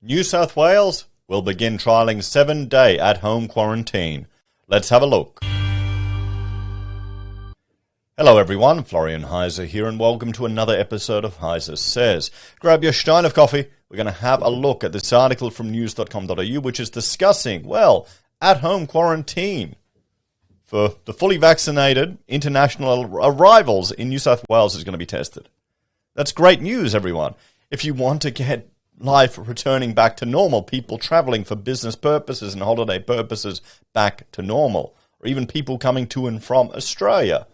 New South Wales will begin trialling 7-day at-home quarantine. Let's have a look. Hello everyone, Florian.Heise here, and welcome to another episode of HeiseSays. Grab your stein of coffee. We're going to have a look at this article from news.com.au, which is discussing, at-home quarantine for the fully vaccinated international arrivals in New South Wales is going to be tested. That's great news, everyone. If you want to get life returning back to normal, people traveling for business purposes and holiday purposes back to normal, or even people coming to and from Australia.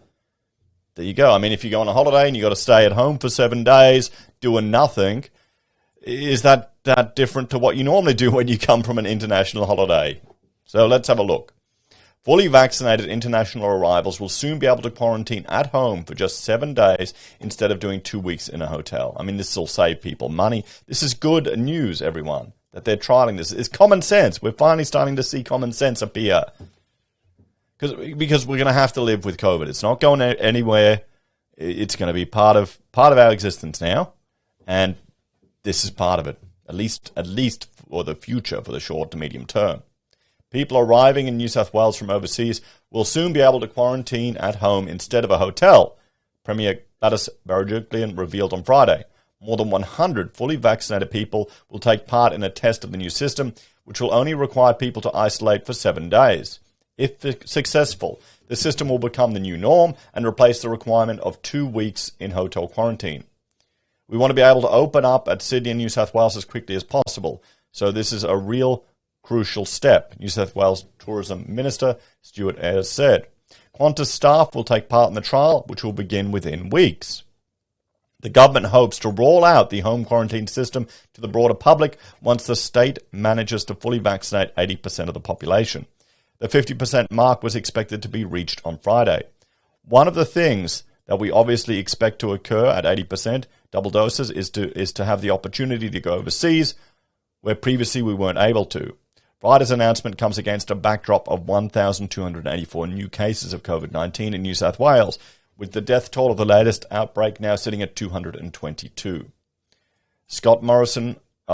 There you go. I mean, if you go on a holiday and you got to stay at home for 7 days doing nothing, is that different to what you normally do when you come from an international holiday? So let's have a look. Fully vaccinated international arrivals will soon be able to quarantine at home for just 7 days instead of doing 2 weeks in a hotel. I mean, this will save people money. This is good news, everyone, that they're trialing this. It's common sense. We're finally starting to see common sense appear. Because we're going to have to live with COVID. It's not going anywhere. It's going to be part of our existence now, and this is part of it, at least for the future, for the short to medium term. People arriving in New South Wales from overseas will soon be able to quarantine at home instead of a hotel, Premier Gladys Berejiklian revealed on Friday. More than 100 fully vaccinated people will take part in a test of the new system, which will only require people to isolate for 7 days. If successful, the system will become the new norm and replace the requirement of 2 weeks in hotel quarantine. We want to be able to open up at Sydney and New South Wales as quickly as possible, so this is a real crucial step, New South Wales Tourism Minister Stuart Ayres said. Qantas staff will take part in the trial, which will begin within weeks. The government hopes to roll out the home quarantine system to the broader public once the state manages to fully vaccinate 80% of the population. The 50% mark was expected to be reached on Friday. One of the things that we obviously expect to occur at 80% double doses is to have the opportunity to go overseas, where previously we weren't able to. Friday's announcement comes against a backdrop of 1,284 new cases of COVID-19 in New South Wales, with the death toll of the latest outbreak now sitting at 222.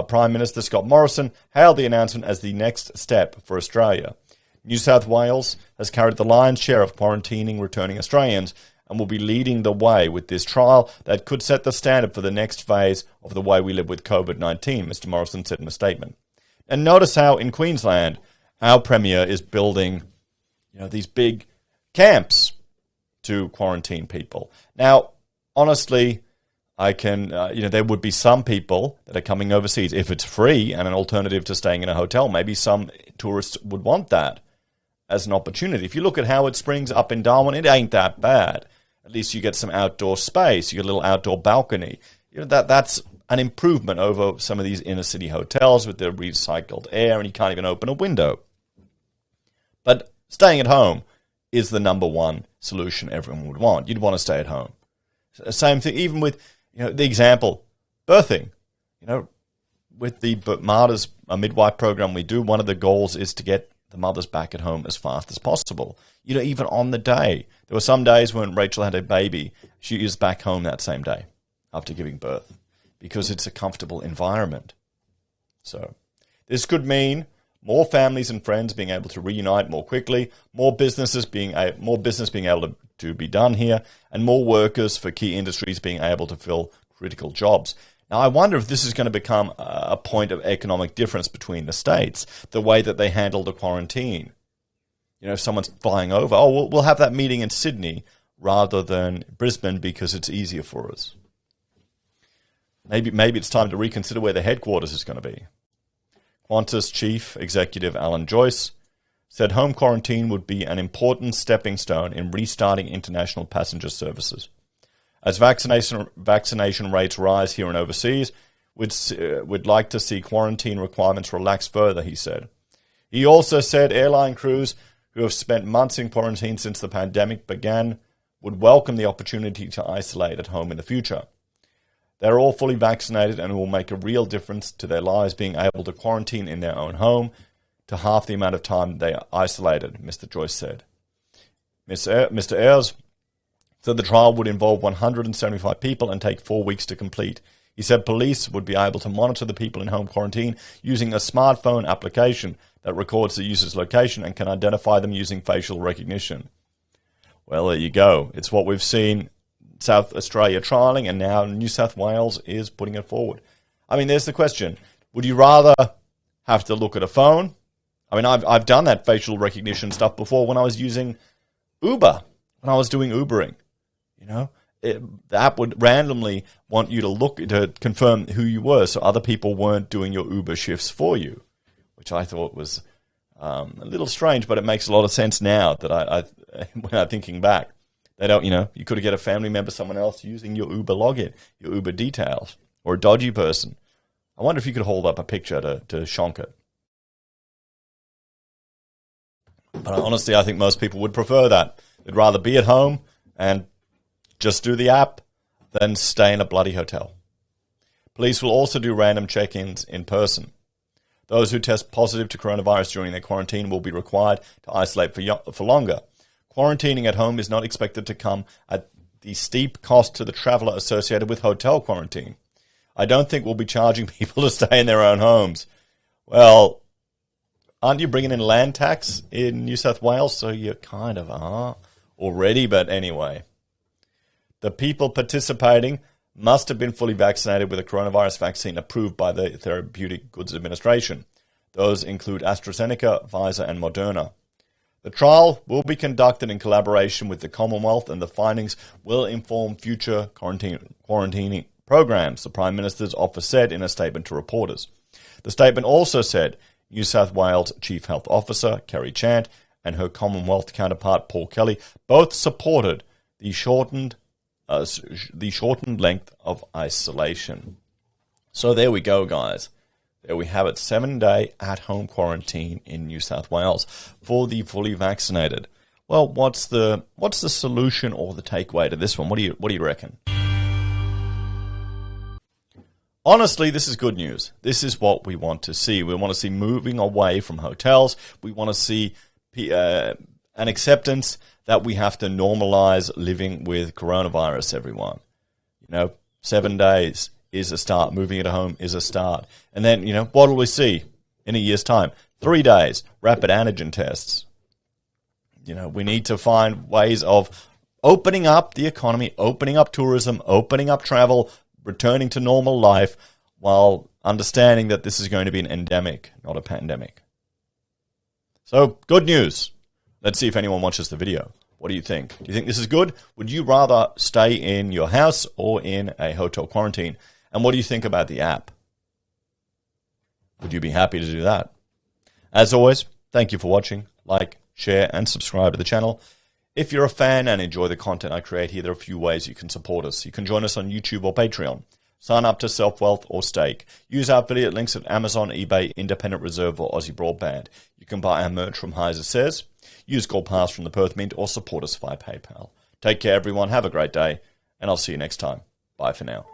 Prime Minister Scott Morrison hailed the announcement as the next step for Australia. New South Wales has carried the lion's share of quarantining returning Australians and will be leading the way with this trial that could set the standard for the next phase of the way we live with COVID-19, Mr. Morrison said in a statement. And notice how in Queensland, our Premier is building these big camps to quarantine people. Now, honestly, there would be some people that are coming overseas. If it's free and an alternative to staying in a hotel, maybe some tourists would want that as an opportunity. If you look at Howard Springs up in Darwin, it ain't that bad. At least you get some outdoor space. You get a little outdoor balcony. That's an improvement over some of these inner city hotels with their recycled air, and you can't even open a window. But staying at home is the number one solution everyone would want. You'd want to stay at home. Same thing, even with the example, birthing. With the Martyrs midwife program we do, one of the goals is to get the mothers back at home as fast as possible. Even on the day. There were some days when Rachel had a baby, she is back home that same day after giving birth, because it's a comfortable environment. So this could mean more families and friends being able to reunite more quickly, more business being able to be done here, and more workers for key industries being able to fill critical jobs. Now, I wonder if this is going to become a point of economic difference between the states, the way that they handle the quarantine. If someone's flying over, we'll have that meeting in Sydney rather than Brisbane because it's easier for us. Maybe it's time to reconsider where the headquarters is going to be. Qantas Chief Executive Alan Joyce said home quarantine would be an important stepping stone in restarting international passenger services. As vaccination rates rise here and overseas, we'd like to see quarantine requirements relaxed further, he said. He also said airline crews who have spent months in quarantine since the pandemic began would welcome the opportunity to isolate at home in the future. They're all fully vaccinated and it will make a real difference to their lives being able to quarantine in their own home to half the amount of time they are isolated, Mr. Joyce said. Mr. Ayres said the trial would involve 175 people and take 4 weeks to complete. He said police would be able to monitor the people in home quarantine using a smartphone application that records the user's location and can identify them using facial recognition. Well, there you go. It's what we've seen South Australia trialling, and now New South Wales is putting it forward. I mean, there's the question. Would you rather have to look at a phone? I mean, I've done that facial recognition stuff before when I was using Uber, when I was doing Ubering. You know, the app would randomly want you to look to confirm who you were, so other people weren't doing your Uber shifts for you, which I thought was a little strange, but it makes a lot of sense now that when I'm thinking back. They don't, you could get a family member, someone else using your Uber login, your Uber details, or a dodgy person. I wonder if you could hold up a picture to shonk it. But honestly, I think most people would prefer that. They'd rather be at home and just do the app than stay in a bloody hotel. Police will also do random check-ins in person. Those who test positive to coronavirus during their quarantine will be required to isolate for longer. Quarantining at home is not expected to come at the steep cost to the traveller associated with hotel quarantine. I don't think we'll be charging people to stay in their own homes. Well, aren't you bringing in land tax in New South Wales? So you kind of are already, but anyway. The people participating must have been fully vaccinated with a coronavirus vaccine approved by the Therapeutic Goods Administration. Those include AstraZeneca, Pfizer, and Moderna. The trial will be conducted in collaboration with the Commonwealth, and the findings will inform future quarantining programs, the Prime Minister's office said in a statement to reporters. The statement also said New South Wales Chief Health Officer Kerry Chant and her Commonwealth counterpart Paul Kelly both supported the shortened length of isolation. So there we go, guys. There we have it, 7-day at-home quarantine in New South Wales for the fully vaccinated. Well, what's the solution or the takeaway to this one? What do you reckon? Honestly, this is good news. This is what we want to see. We want to see moving away from hotels. We want to see an acceptance that we have to normalize living with coronavirus, everyone. 7 days is a start. Moving it home is a start. And then, what will we see in a year's time? 3 days, rapid antigen tests. We need to find ways of opening up the economy, opening up tourism, opening up travel, returning to normal life, while understanding that this is going to be an endemic, not a pandemic. So, good news. Let's see if anyone watches the video. What do you think? Do you think this is good? Would you rather stay in your house or in a hotel quarantine? And what do you think about the app? Would you be happy to do that? As always, thank you for watching. Like, share, and subscribe to the channel. If you're a fan and enjoy the content I create here, there are a few ways you can support us. You can join us on YouTube or Patreon. Sign up to SelfWealth or Stake. Use our affiliate links at Amazon, eBay, Independent Reserve, or AussieBroadband. You can buy our merch from HeiseSays. Use Gold Pass from the Perth Mint or support us via PayPal. Take care, everyone. Have a great day, and I'll see you next time. Bye for now.